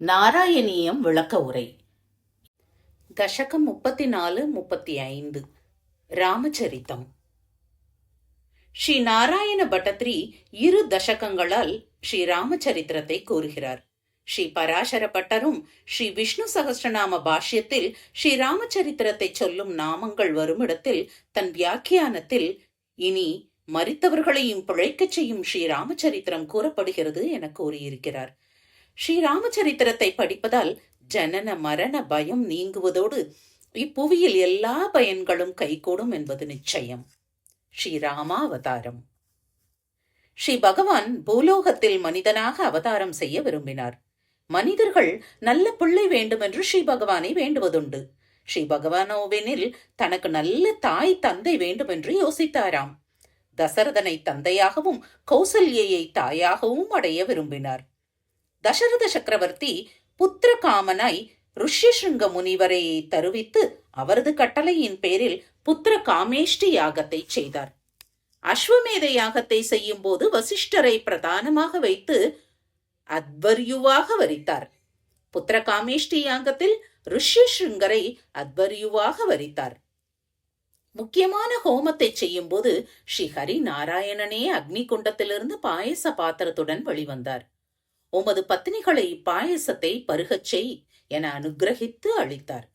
நாராயணியம் விளக்க உரை. தசகம் 34-35. ராமச்சரித்தம். ஸ்ரீ நாராயண பட்டத்ரி இரு தசகங்களால் ஸ்ரீ ராமச்சரித்திரத்தை கூறுகிறார். ஸ்ரீ பராசர பட்டரும் ஸ்ரீ விஷ்ணு சகஸ்ரநாம பாஷ்யத்தில் ஸ்ரீ ராமச்சரித்திரத்தை சொல்லும் நாமங்கள் வரும் இடத்தில் தன் வியாக்கியானத்தில் இனி மரித்தவர்களையும் பிழைக்கச் செய்யும் ஸ்ரீ ராமச்சரித்திரம் கூறப்படுகிறது என கூறியிருக்கிறார். ஸ்ரீராமச்சரித்திரத்தை படிப்பதால் ஜனன மரண பயம் நீங்குவதோடு இப்புவியில் எல்லா பயன்களும் கைகூடும் என்பது நிச்சயம். ஸ்ரீராமாவதாரம். ஸ்ரீ பகவான் பூலோகத்தில் மனிதனாக அவதாரம் செய்ய விரும்பினார். மனிதர்கள் நல்ல பிள்ளை வேண்டும் என்று ஸ்ரீ பகவானை வேண்டுவதுண்டு. ஸ்ரீ பகவானோவெனில் தனக்கு நல்ல தாய் தந்தை வேண்டும் என்று யோசித்தாராம். தசரதனை தந்தையாகவும் கௌசல்யை தாயாகவும் அடைய விரும்பினார். தசரத சக்கரவர்த்தி புத்திர காமனாய் ருஷ்யசிருங்க முனிவரை தருவித்து அவரது கட்டளையின் பேரில் புத்திர காமேஷ்டி யாகத்தை செய்தார். அஸ்வமேத யாகத்தை செய்யும் போது வசிஷ்டரை பிரதானமாக வைத்து அத்வர்யுவாக வரித்தார். புத்திர காமேஷ்டி யாகத்தில் ருஷ்யசிருங்கரை அத்வர்யுவாக வரித்தார். முக்கியமான ஹோமத்தை செய்யும் போது ஸ்ரீ ஹரி நாராயணனே அக்னி குண்டத்திலிருந்து பாயச பாத்திரத்துடன் வெளிவந்தார். உமது பத்னிகளை பாயசத்தை பருகச் செய் என அனுகிரகித்து அளித்தார்.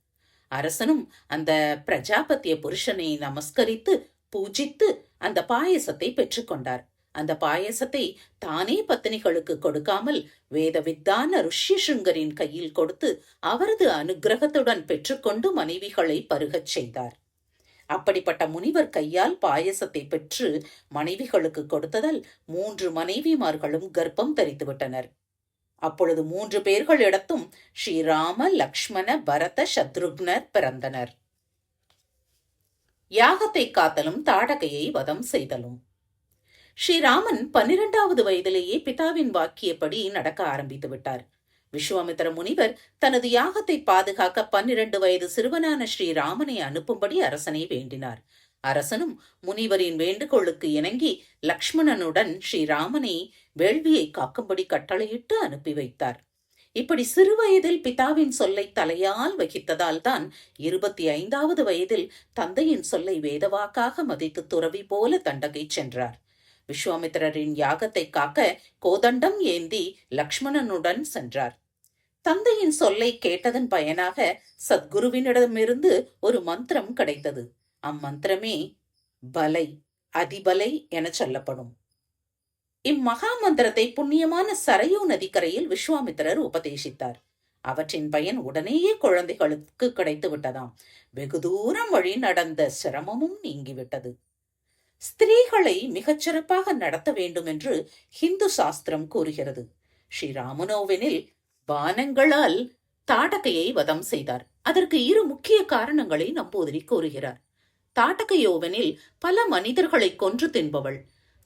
அரசனும் அந்த பிரஜாபத்திய புருஷனை நமஸ்கரித்து பூஜித்து அந்த பாயசத்தை பெற்றுக்கொண்டார். அந்த பாயசத்தை தானே பத்னிகளுக்கு கொடுக்காமல் வேதவித்தான ருஷ்யசிருங்கரின் கையில் கொடுத்து அவரது அனுகிரகத்துடன் பெற்றுக்கொண்டு மனைவிகளை பருகச் செய்தார். அப்படிப்பட்ட முனிவர் கையால் பாயசத்தை பெற்று மனைவிகளுக்கு கொடுத்ததால் 3 மனைவிமார்களும் கர்ப்பம் தரித்துவிட்டனர். அப்பொழுது 3 பேர்களிடத்தும் ஸ்ரீராம லக்ஷ்மண பரத சத்ருக்னர் பிறந்தனர். யாகத்தை காத்தலும் தாடகையை வதம் செய்தலும். ஸ்ரீராமன் 12வது வயதிலேயே பிதாவின் வாக்கியப்படி நடக்க ஆரம்பித்து விட்டார். விஸ்வாமித்திர முனிவர் தனது யாகத்தை பாதுகாக்க 12 வயது சிறுவனான ஸ்ரீராமனை அனுப்பும்படி அரசனை வேண்டினார். அரசனும் முனிவரின் வேண்டுகோளுக்கு இணங்கி லக்ஷ்மணனுடன் ஸ்ரீராமனை வேள்வியை காக்கும்படி கட்டளையிட்டு அனுப்பி வைத்தார். இப்படி சிறு வயதில் பிதாவின் சொல்லை தலையால் வகித்ததால் தான் 25வது வயதில் தந்தையின் சொல்லை வேதவாக்காக மதித்து துறவி போல தண்டகை சென்றார். விஸ்வாமித்திரரின் யாகத்தை காக்க கோதண்டம் ஏந்தி லக்ஷ்மணனுடன் சென்றார். தந்தையின் சொல்லை கேட்டதன் பயனாக சத்குருவினிடமிருந்து ஒரு மந்திரம் கிடைத்தது. அம்மந்திரமே பலை, அதிபலை என சொல்லப்படும். இம்மகா மந்திரத்தை புண்ணியமான சரையூ நதிக்கரையில் விஸ்வாமித்திரர் உபதேசித்தார். அவற்றின் பயன் உடனேயே குழந்தைகளுக்கு கிடைத்து விட்டதாம். வெகு தூரம் வழி நடந்த சிரமமும் நீங்கிவிட்டது. ஸ்திரீகளை மிகச்சிறப்பாக நடத்த வேண்டும் என்று ஹிந்து சாஸ்திரம் கூறுகிறது. ஸ்ரீராமனோவெனில் பானங்களால் தாடகையை வதம் செய்தார். அதற்கு 2 முக்கிய காரணங்களை நம்பூதிரி கூறுகிறார். தாடகையோவெனில் பல மனிதர்களை கொன்று தின்பவள்,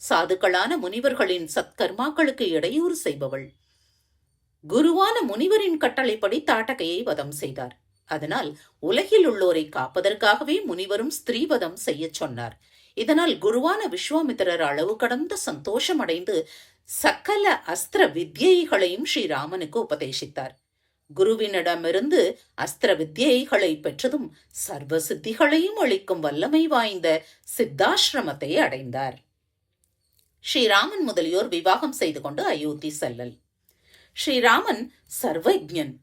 சாதுக்களான முனிவர்களின் சத்கர்மாக்களுக்கு இடையூறு செய்பவள். குருவான முனிவரின் கட்டளைப்படி தாடகையை வதம் செய்தார். அதனால் உலகில் உள்ளோரை காப்பதற்காகவே முனிவரும் ஸ்திரீவதம் செய்ய சொன்னார். இதனால் குருவான விஸ்வாமித்திரர் அளவு கடந்த சந்தோஷம் அடைந்து சகல அஸ்திர வித்யைகளையும் ஸ்ரீராமனுக்கு உபதேசித்தார். குருவினிடமிருந்து அஸ்திர வித்யைகளை பெற்றதும் சர்வ சித்திகளையும் அளிக்கும் வல்லமை வாய்ந்த சித்தாசிரமத்தை அடைந்தார். ஸ்ரீராமன் முதலியோர் விவாகம் செய்து கொண்டு அயோத்தி செல்லல். ஸ்ரீராமன் சர்வஜன்.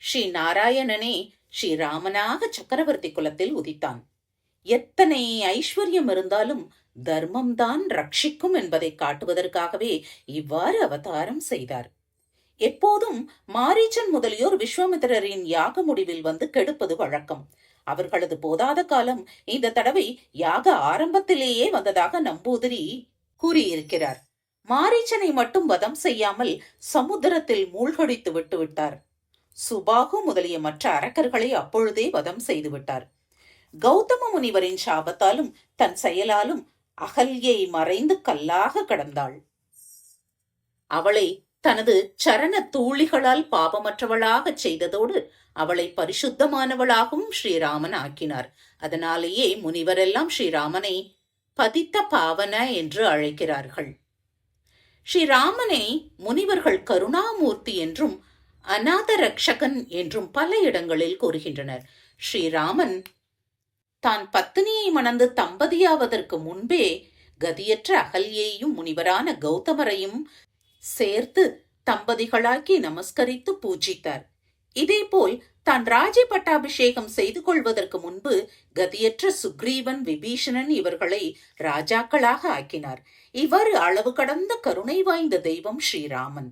ஸ்ரீ நாராயணனே ஸ்ரீராமனாக சக்கரவர்த்தி குலத்தில் உதித்தான். எத்தனை ஐஸ்வர்யம் இருந்தாலும் தர்மம்தான் ரட்சிக்கும் என்பதை காட்டுவதற்காகவே இவ்வாறு அவதாரம் செய்தார். எப்போதும் மாரீச்சன் முதலியோர் விஸ்வாமித்திரரின் யாக முடிவில் வந்து கெடுப்பது வழக்கம். அவர்களது போதாத காலம் இந்த தடவை யாக ஆரம்பத்திலேயே வந்ததாக நம்பூதிரி கூறியிருக்கிறார். மாரீச்சனை மட்டும் வதம் செய்யாமல் சமுத்திரத்தில் மூழ்கடித்து விட்டு விட்டார். சுபாகு முதலிய மற்ற அரக்கர்களை அப்பொழுதே வதம் செய்து விட்டார். கௌதம முனிவரின் சாபத்தாலும் தன் செயலாலும் அகல்யை மறைந்து கல்லாக கடந்தாள். அவளை தனது சரண தூளிகளால் பாபமற்றவளாக செய்ததோடு அவளை பரிசுத்தமானவளாகவும் ஸ்ரீராமன் ஆக்கினார். அதனாலேயே முனிவரெல்லாம் ஸ்ரீராமனை பதித்த பாவன என்று அழைக்கிறார்கள். ஸ்ரீராமனை முனிவர்கள் கருணாமூர்த்தி என்றும் அநாத ரக்ஷகன் என்றும் பல இடங்களில் கூறுகின்றனர். ஸ்ரீராமன் தான் பத்தினியை மணந்து தம்பதியாவதற்கு முன்பே கதியற்ற அகல்யையும் முனிவரான கௌதமரையும் சேர்த்து தம்பதிகளாக்கி நமஸ்கரித்து பூஜித்தார். இதேபோல் தான் ராஜ்ய பட்டாபிஷேகம் செய்து கொள்வதற்கு முன்பு கதியற்ற சுக்ரீவன், விபீஷணன் இவர்களை ராஜாக்களாக ஆக்கினார். இவ்வாறு அளவு கடந்த கருணை வாய்ந்த தெய்வம் ஸ்ரீராமன்.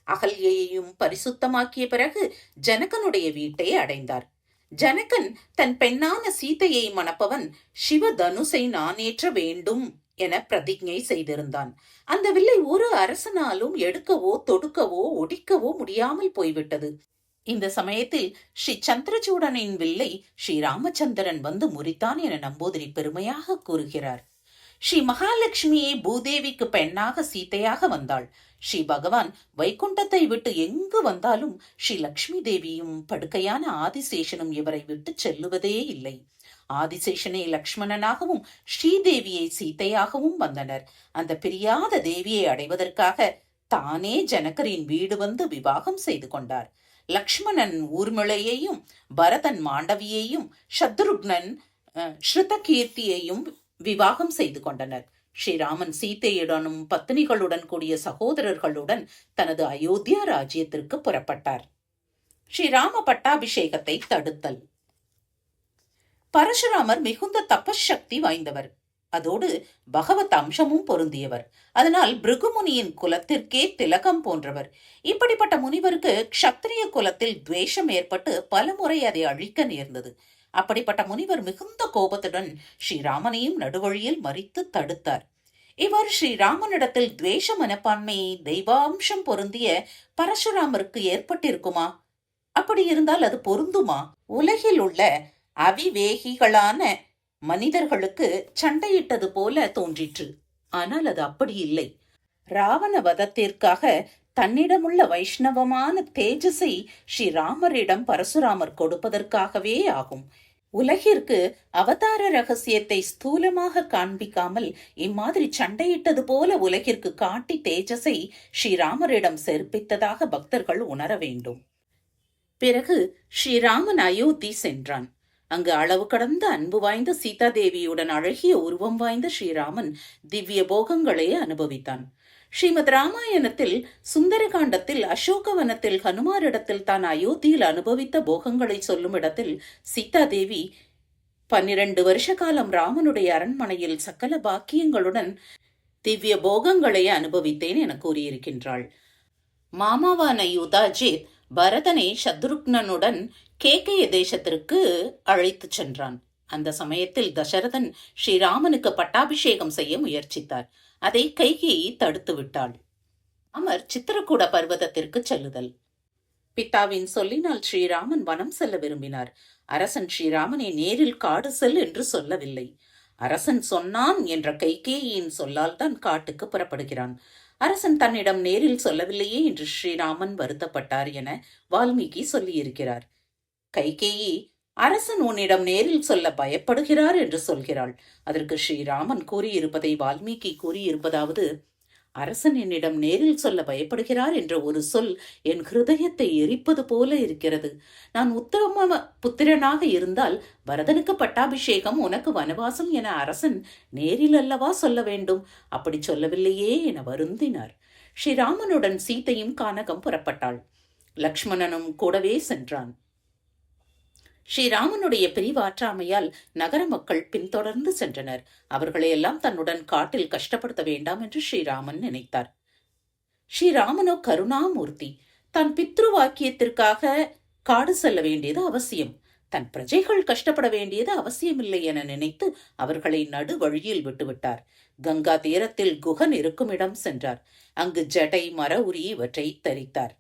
அகல்யையும் பரிசுத்தமாக்கிய பிறகு ஜனகனுடைய வீட்டை அடைந்தார். ஜனகன் தன் பெண்ணான சீதையை மணப்பவன் சிவதனுசை நானேற்ற வேண்டும் என பிரதிஜை செய்திருந்தான். அந்த வில்லை ஒரு அரசனாலும் எடுக்கவோ தொடுக்கவோ ஒடிக்கவோ முடியாமல் போய்விட்டது. இந்த சமயத்தில் ஸ்ரீ சந்திரசூடனின் வில்லை ஸ்ரீ ராமச்சந்திரன் வந்து முறித்தான் என நம்பூதிரி பெருமையாக கூறுகிறார். ஸ்ரீ மகாலட்சுமியை பூதேவிக்கு பெண்ணாக சீதையாக வந்தாள். ஸ்ரீ பகவான் வைகுண்டத்தை விட்டு எங்கு வந்தாலும் ஸ்ரீ லக்ஷ்மி தேவியும் படுக்கையான ஆதிசேஷனும் இவரை விட்டு செல்லுவதே இல்லை. ஆதிசேஷனை லக்ஷ்மணனாகவும் ஸ்ரீதேவியை சீதையாகவும் வந்தனர். அந்த பிரியாத தேவியை அடைவதற்காக தானே ஜனகரின் வீடு வந்து விவாகம் செய்து கொண்டார். லக்ஷ்மணன் ஊர்மிளையையும், பரதன் மாண்டவியையும், சத்ருக்னன் ஸ்ருதகீர்த்தியையும் விவாகம் செய்து கொண்டனர். ஸ்ரீராமன் சீதையுடனும் பத்னிகளுடன் கூடிய சகோதரர்களுடன் தனது அயோத்தியா ராஜ்யத்திற்கு புறப்பட்டார். ஸ்ரீராம பட்டாபிஷேகத்தை தடுத்தல். பரசுராமர் மிகுந்த தபசக்தி வாய்ந்தவர். அதோடு பகவத் அம்சமும் பொருந்தியவர். அதனால் பிருகுமுனியின் குலத்திற்கே திலகம் போன்றவர். இப்படிப்பட்ட முனிவருக்கு க்ஷத்திரிய குலத்தில் துவேஷம் ஏற்பட்டு பலமுறை அதை அழிக்க நேர்ந்தது. அப்படிப்பட்ட முனிவர் மிகுந்த கோபத்துடன் ஸ்ரீராமனையும் நடுவழியில் மறித்து தடுத்தார். இவ்வாறு ஸ்ரீராமனிடத்தில் துவேஷ மனப்பான்மையை தெய்வாம்சம் பொருந்திய பரசுராமருக்கு ஏற்பட்டிருக்குமா? அப்படி இருந்தால் அது பொருந்துமா? உலகில் உள்ள அவிவேகிகளான மனிதர்களுக்கு சண்டையிட்டது போல தோன்றிற்று. ஆனால் அது அப்படி இல்லை. ராவண வதத்திற்காக தன்னிடமுள்ள வைஷ்ணவமான தேஜஸை ஸ்ரீராமரிடம் பரசுராமர் கொடுப்பதற்காகவே ஆகும். உலகிற்கு அவதார ரகசியத்தை ஸ்தூலமாக காண்பிக்காமல் இம்மாதிரி சண்டையிட்டது போல உலகிற்கு காட்டி தேஜஸை ஸ்ரீராமரிடம் சேர்ப்பித்ததாக பக்தர்கள் உணர வேண்டும். பிறகு ஸ்ரீராமன் அயோத்தி சென்றான். அங்கு அளவு கடந்த அன்பு வாய்ந்த சீதாதேவியுடன் அழகிய உருவம் வாய்ந்த ஸ்ரீராமன் திவ்ய போகங்களை அனுபவித்தான். ஸ்ரீமத் ராமாயணத்தில் சுந்தரகாண்டத்தில் அசோகவனத்தில் ஹனுமாரிடத்தில் தான் அயோத்தியில் அனுபவித்த போகங்களை சொல்லும் இடத்தில் சீதாதேவி 12 வருஷ காலம் ராமனுடைய அரண்மனையில் சகல பாக்கியங்களுடன் திவ்ய போகங்களை அனுபவித்தேன் என கூறியிருக்கின்றாள். மாமாவான யுதாஜித் பரதனை சத்ருக்னனுடன் கேகய தேசத்திற்கு அழைத்து சென்றான். அந்த சமயத்தில் தசரதன் ஸ்ரீராமனுக்கு பட்டாபிஷேகம் செய்ய முயற்சித்தார். அதை கைகேயி தடுத்து விட்டாள். அமர் சித்திரக்கூட பர்வதத்திற்கு செல்லுதல். பிதாவின் சொல்லினால் ஸ்ரீராமன் வனம் செல்ல விரும்பினார். அரசன் ஸ்ரீராமனை நேரில் காடு செல் என்று சொல்லவில்லை. அரசன் சொன்னான் என்ற கைகேயின் சொல்லால் தான் காட்டுக்கு புறப்படுகிறான். அரசன் தன்னிடம் நேரில் சொல்லவில்லையே என்று ஸ்ரீராமன் வருத்தப்பட்டார் என வால்மீகி சொல்லியிருக்கிறார். கைகேயி அரசன் உன்னிடம் நேரில் சொல்ல பயப்படுகிறார் என்று சொல்கிறாள். அதற்கு ஸ்ரீராமன் கூறியிருப்பதை வால்மீகி கூறியிருப்பதாவது: அரசன் என்னிடம் நேரில் சொல்ல பயப்படுகிறார் என்ற ஒரு சொல் என் ஹிருதயத்தை எரிப்பது போல இருக்கிறது. நான் உத்தம புத்திரனாக இருந்தால் பரதனுக்கு பட்டாபிஷேகம், உனக்கு வனவாசம் என அரசன் நேரில் அல்லவா சொல்ல வேண்டும். அப்படி சொல்லவில்லையே என வருந்தினார். ஸ்ரீராமனுடன் சீதையும் கானகம் புறப்பட்டாள். லக்ஷ்மணனும் கூடவே சென்றான். ஸ்ரீராமனுடைய பிரிவாற்றாமையால் நகர மக்கள் பின்தொடர்ந்து சென்றனர். அவர்களையெல்லாம் தன்னுடன் காட்டில் கஷ்டப்படுத்த வேண்டாம் என்று ஸ்ரீராமன் நினைத்தார். ஸ்ரீராமனோ கருணாமூர்த்தி. தான் பித்ரு வாக்கியத்திற்காக காடு செல்ல வேண்டியது அவசியம், தன் பிரஜைகள் கஷ்டப்பட வேண்டியது அவசியமில்லை என நினைத்து அவர்களை நடு வழியில் விட்டுவிட்டார். கங்கா தீரத்தில் குகன் இருக்கும் இடம் சென்றார். அங்கு ஜடை, மர உரி இவற்றை தரித்தார்.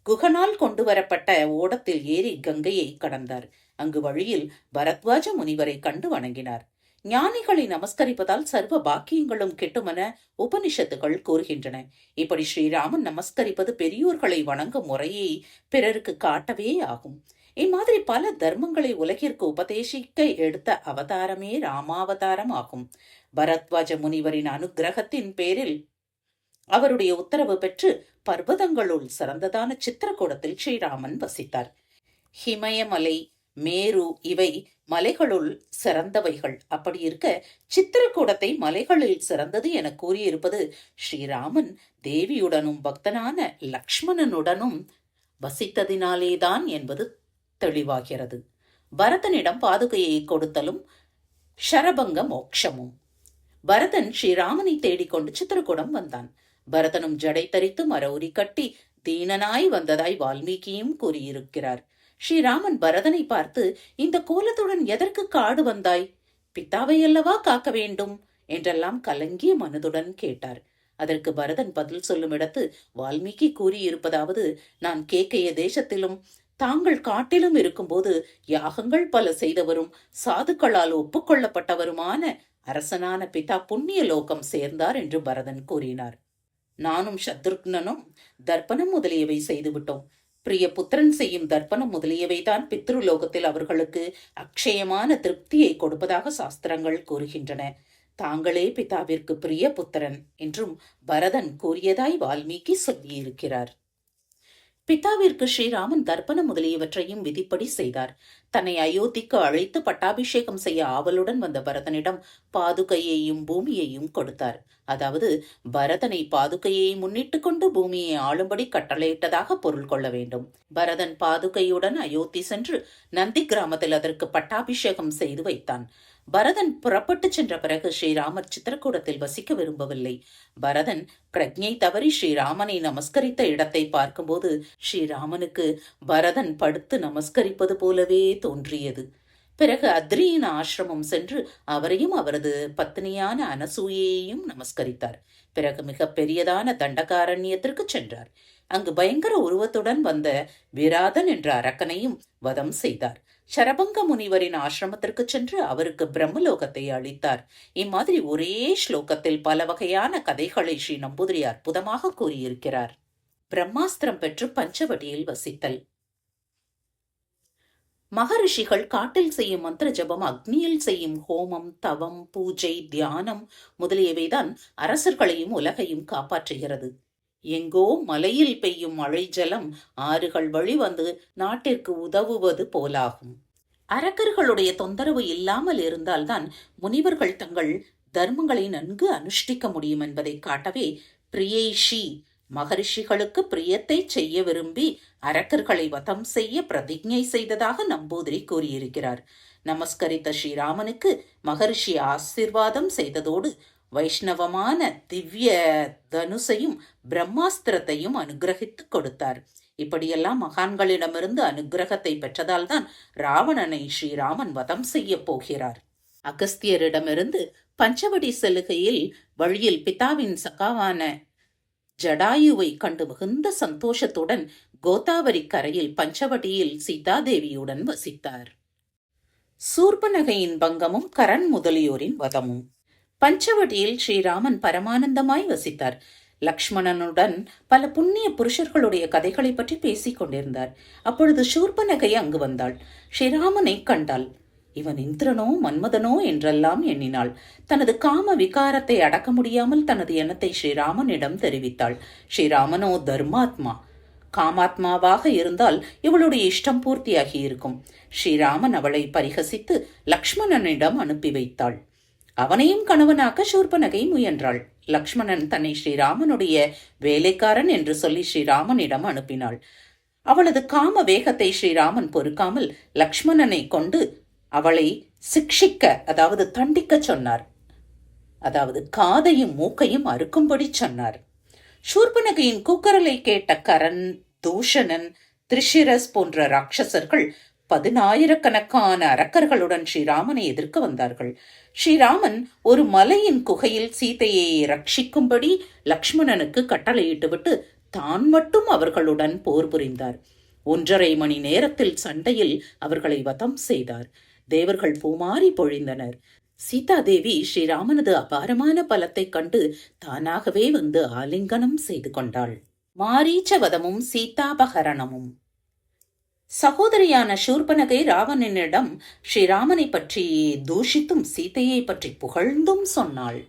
குகனால் கொண்டு வரப்பட்ட ஓடத்தில் ஏறி கங்கையை கடந்தார். அங்கு வழியில் பரத்வாஜ முனிவரை கண்டு வணங்கினார். ஞானிகளை நமஸ்கரிப்பதால் சர்வ பாக்கியங்களும் கிட்டுமென உபனிஷத்துகள் கூறுகின்றன. இப்படி ஸ்ரீராமன் நமஸ்கரிப்பது பெரியோர்களை வணங்கும் முறையை பிறருக்கு காட்டவே ஆகும். இம்மாதிரி பல தர்மங்களை உலகிற்கு உபதேசிக்க எடுத்த அவதாரமே ராமாவதாரம் ஆகும். பரத்வாஜ முனிவரின் அனுகிரகத்தின் பேரில் அவருடைய உத்தரவு பெற்று பர்வதங்களுள் சிறந்ததான சித்திரக்கூடத்தில் ஸ்ரீராமன் வசித்தார். ஹிமயமலை, மேரு இவை மலைகளுள் சிறந்தவைகள். அப்படி இருக்க சித்திரக்கூடத்தை மலைகளில் சிறந்தது என கூறியிருப்பது ஸ்ரீராமன் தேவியுடனும் பக்தனான லக்ஷ்மணனுடனும் வசித்ததினாலேதான் என்பது தெளிவாகிறது. பரதனிடம் பாதுகையை கொடுத்தலும் ஷரபங்க மோட்சமும். பரதன் ஸ்ரீராமனை தேடிக்கொண்டு சித்திரக்கூடம் வந்தான். பரதனும் ஜடை தரித்து மரவுரி கட்டி தீனனாய் வந்ததாய் வால்மீகியும் கூறியிருக்கிறார். ஸ்ரீராமன் பரதனை பார்த்து, இந்த கோலத்துடன் எதற்கு காடு வந்தாய்? பித்தாவை அல்லவா காக்க வேண்டும் என்றெல்லாம் கலங்கிய மனதுடன் கேட்டார். அதற்கு பரதன் பதில் சொல்லும் இடத்து வால்மீகி கூறியிருப்பதாவது, நான் கேக்கைய தேசத்திலும் தாங்கள் காட்டிலும் இருக்கும்போது யாகங்கள் பல செய்தவரும் சாதுக்களால் ஒப்புக்கொள்ளப்பட்டவருமான அரசனான பிதா புண்ணிய லோகம் சேர்ந்தார் என்று பரதன் கூறினார். நானும் சத்ருக்னனும் தர்ப்பணம் முதலியவை செய்துவிட்டோம். பிரிய புத்திரன் செய்யும் தர்ப்பணம் முதலியவைதான் பித்ருலோகத்தில் அவர்களுக்கு அக்ஷயமான திருப்தியை கொடுப்பதாக சாஸ்திரங்கள் கூறுகின்றன. தாங்களே பிதாவிற்கு பிரிய புத்திரன் என்றும் பரதன் கூறியதாய் வால்மீகி சொல்லியிருக்கிறார். பிதாவிற்கு ஸ்ரீராமன் தர்ப்பணம் முதலியவற்றையும் விதிப்படி செய்தார். தன்னை அயோத்திக்கு அழைத்து பட்டாபிஷேகம் செய்ய ஆவலுடன் வந்த பரதனிடம் பாதுகையையும் பூமியையும் கொடுத்தார். அதாவது பரதனை பாதுகையை முன்னிட்டு கொண்டு பூமியை ஆளும்படி கட்டளையிட்டதாக பொருள் கொள்ள வேண்டும். பரதன் பாதுகையுடன் அயோத்தி சென்று நந்தி கிராமத்தில் அதற்கு பட்டாபிஷேகம் செய்து வைத்தான். பரதன் புறப்பட்டு சென்ற பிறகு ஸ்ரீராமர் சித்திரக்கூடத்தில் வசிக்க விரும்பவில்லை. பரதன் பிரஜை தவறி ஸ்ரீராமனை நமஸ்கரித்த இடத்தை பார்க்கும்போது ஸ்ரீராமனுக்கு பரதன் படுத்து நமஸ்கரிப்பது போலவே தோன்றியது. பிறகு அத்ரியின் ஆசிரமம் சென்று அவரையும் அவரது பத்னியான அனசூயையும் நமஸ்கரித்தார். பிறகு மிக பெரியதான தண்டகாரண்யத்திற்கு சென்றார். அங்கு பயங்கர உருவத்துடன் வந்த விராதன் என்ற அரக்கனையும் வதம் செய்தார். சரபங்க முனிவரின் ஆசிரமத்திற்கு சென்று அவருக்கு பிரம்மலோகத்தை அளித்தார். இம்மாதிரி ஒரே ஸ்லோகத்தில் பல வகையான கதைகளை ஸ்ரீ நம்பூதிரி அற்புதமாக கூறியிருக்கிறார். பிரம்மாஸ்திரம் பெற்று பஞ்சவடியில் வசித்தல். மகரிஷிகள் காட்டில் செய்யும் மந்திர ஜபம், அக்னியில் செய்யும் ஹோமம், தவம், பூஜை, தியானம் முதலியவைதான் அரசர்களையும் உலகையும் காப்பாற்றுகிறது. எங்கோ மலையில் பெய்யும் மழை ஜலம் ஆறுகள் வழி வந்து நாட்டிற்கு உதவுவது போலாகும். அரக்கர்களுடைய தொந்தரவு இல்லாமல் இருந்தால்தான் முனிவர்கள் தங்கள் தர்மங்களை நன்கு அனுஷ்டிக்க முடியும் என்பதை காட்டவே பிரியேஷி மகரிஷிகளுக்கு பிரியத்தை செய்ய விரும்பி அரக்கர்களை வதம் செய்ய பிரதிஜை செய்ததாக நம்பூதிரி கூறியிருக்கிறார். நமஸ்கரித்த ஸ்ரீராமனுக்கு மகரிஷி ஆசிர்வாதம் செய்ததோடு வைஷ்ணவமான திவ்ய தனுசையும் பிரம்மாஸ்திரத்தையும் அனுகிரகித்து கொடுத்தார். இப்படியெல்லாம் மகான்களிடமிருந்து அனுகிரகத்தை பெற்றதால் தான் ராவணனை ஸ்ரீராமன் வதம் செய்ய போகிறார். அகஸ்தியரிடமிருந்து பஞ்சவடி செல்லுகையில் வழியில் பிதாவின் சகாவான ஜடாயுவை கண்டு மிகுந்த சந்தோஷத்துடன் கோதாவரி கரையில் பஞ்சவடியில் சீதாதேவியுடன் வசித்தார். சூர்பனகையின் பங்கமும் கரண் முதலியோரின் வதமும். பஞ்சவடியில் ஸ்ரீராமன் பரமானந்தமாய் வசித்தார். லக்ஷ்மணனுடன் பல புண்ணிய புருஷர்களுடைய கதைகளை பற்றி பேசிக் கொண்டிருந்தார். அப்பொழுது சூர்பனகை அங்கு வந்தாள். ஸ்ரீராமனை கண்டாள். இவன் இந்திரனோ மன்மதனோ என்றெல்லாம் எண்ணினாள். தனது காம விகாரத்தை அடக்க முடியாமல் தனது எண்ணத்தை ஸ்ரீராமனிடம் தெரிவித்தாள். ஸ்ரீராமனோ தர்மாத்மா. காமாத்மாவாக இருந்தால் இவளுடைய இஷ்டம் பூர்த்தியாகி இருக்கும். ஸ்ரீராமன் அவளை பரிகசித்து லக்ஷ்மணனிடம் அனுப்பி வைத்தாள். அவனையும் கணவனாக்க சூர்பனகை முயன்றாள். லக்ஷ்மணன் தன்னை ஸ்ரீராமனுடைய வேலைக்காரன் என்று சொல்லி ஸ்ரீராமனிடம் அனுப்பினாள். அவளது காம வேகத்தை ஸ்ரீராமன் பொறுக்காமல் லக்ஷ்மணனை கொண்டு அவளை சிக்ஷிக்க, அதாவது தண்டிக்க சொன்னார். அதாவது காதையும் மூக்கையும் அறுக்கும்படி சொன்னார். சூர்பனகையின் கூக்கரலை கேட்ட கரண், தூஷணன், திரிஷிரஸ் போன்ற ராட்சசர்கள் 10,000கணக்கான அரக்கர்களுடன் ஸ்ரீராமனை எதிர்க்க வந்தார்கள். ஸ்ரீராமன் ஒரு மலையின் குகையில் சீதையை ரட்சிக்கும்படி லக்ஷ்மணனுக்கு கட்டளையிட்டுவிட்டு தான் மட்டும் அவர்களுடன் போர் புரிந்தார். 1.5 மணி நேரத்தில் சண்டையில் அவர்களை வதம் செய்தார். தேவர்கள் பூமாரி பொழிந்தனர். சீதாதேவி ஸ்ரீராமனது அபாரமான பலத்தை கண்டு தானாகவே வந்து ஆலிங்கனம் செய்து கொண்டாள். மாரீச்சவதமும் சீதாபகரணமும். சகோதரியான சூர்பனகை ராவணனிடம் ஸ்ரீராமனை பற்றி தூஷித்தும் சீதையை பற்றி புகழ்ந்தும் சொன்னாள்.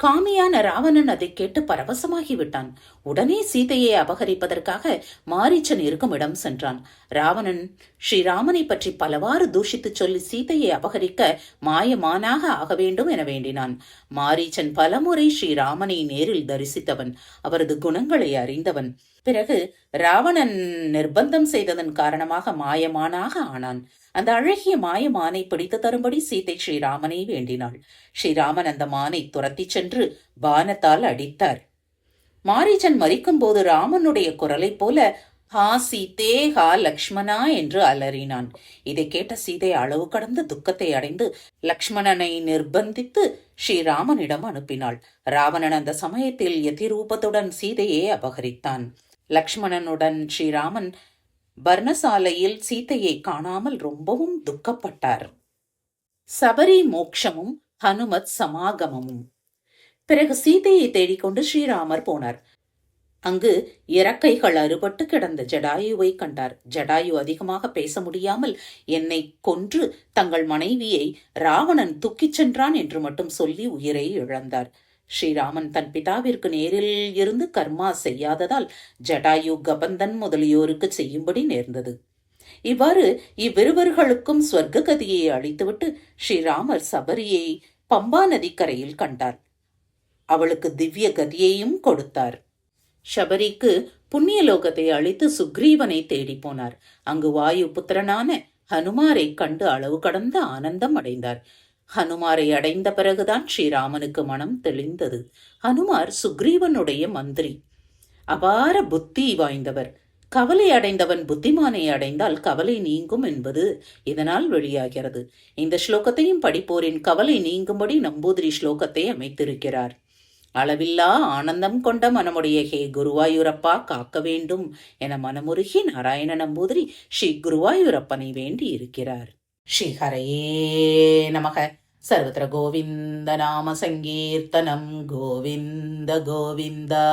காமியான ராவணன் அதை கேட்டு பரவசமாகிவிட்டான். உடனே சீதையை அபகரிப்பதற்காக மாரீச்சன் இருக்கும் இடம் சென்றான். ராவணன் ஸ்ரீராமனை பற்றி பலவாறு தூஷித்து சொல்லி சீதையை அபகரிக்க மாயமானாக ஆக வேண்டும் என வேண்டினான். மாரீச்சன் பலமுறை ஸ்ரீராமனை நேரில் தரிசித்தவன், அவரது குணங்களை அறிந்தவன். பிறகு ராவணன் நிர்பந்தம் செய்ததன் காரணமாக மாயமானாக ஆனான். அந்த அழகிய மாயமானை பிடித்து தரும்படி சீதை ஸ்ரீராமனை வேண்டினாள். ஸ்ரீராமன் அந்த மானை துரத்தி சென்று பானத்தால் அடித்தார். மாரீச்சன் மரிக்கும் போது ராமனுடைய குரலை போல ஹா சீதே ஹா லக்ஷ்மணா என்று அலறினான். இதை கேட்ட சீதை அளவு கடந்த துக்கத்தை அடைந்து லக்ஷ்மணனை நிர்பந்தித்து ஸ்ரீராமனிடம் அனுப்பினாள். ராவணன் அந்த சமயத்தில் யதிரூபத்துடன் சீதையை அபகரித்தான். லக்ஷ்மணனுடன் ஸ்ரீராமன் பர்ணசாலையில் சீதையை காணாமல் ரொம்பவும் துக்கப்பட்டார். சபரி மோட்சமும் ஹனுமத் சமாகமமும். பிறகு சீதையை தேடிக்கொண்டு ஸ்ரீராமர் போனார். அங்கு இறக்கைகள் அறுபட்டு கிடந்த ஜடாயுவை கண்டார். ஜடாயு அதிகமாக பேச முடியாமல் என்னை கொன்று தங்கள் மனைவியை ராவணன் தூக்கிச் சென்றான் என்று மட்டும் சொல்லி உயிரை இழந்தார். ஸ்ரீராமன் தன் பிதாவிற்கு நேரில் இருந்து கர்மா செய்யாததால் ஜடாயு கபந்தன் முதலியோருக்கு செய்யும்படி நேர்ந்தது. இவ்வாறு இவ்விருவர்களுக்கும் ஸ்வர்க்க கதியை அளித்துவிட்டு ஸ்ரீராமர் சபரியை பம்பா நதிக்கரையில் கண்டார். அவளுக்கு திவ்ய கதியையும் கொடுத்தார். சபரிக்கு புண்ணியலோகத்தை அளித்து சுக்ரீவனை தேடி போனார். அங்கு வாயு புத்திரனான ஹனுமாரை கண்டு அளவு கடந்த ஆனந்தம் அடைந்தார். ஹனுமாரை அடைந்த பிறகுதான் ஸ்ரீராமனுக்கு மனம் தெளிந்தது. ஹனுமார் சுக்ரீவனுடைய மந்திரி, அபார புத்தி வாய்ந்தவர். கவலை அடைந்தவன் புத்திமானை அடைந்தால் கவலை நீங்கும் என்பது இதனால் வெளியாகிறது. இந்த ஸ்லோகத்தையும் படிப்போரின் கவலை நீங்கும்படி நம்பூதிரி ஸ்லோகத்தை அமைத்திருக்கிறார். அளவில்லா ஆனந்தம் கொண்ட மனமுடைய ஹே குருவாயூரப்பா காக்க வேண்டும் என மனமுருகி நாராயண நம்பூதிரி ஸ்ரீ குருவாயூரப்பனை வேண்டி இருக்கிறார். ஸ்ரீ ஹரையே நமக. சர்வத்திர கோவிந்த நாம சங்கீர்த்தனம் கோவிந்த கோவிந்தா.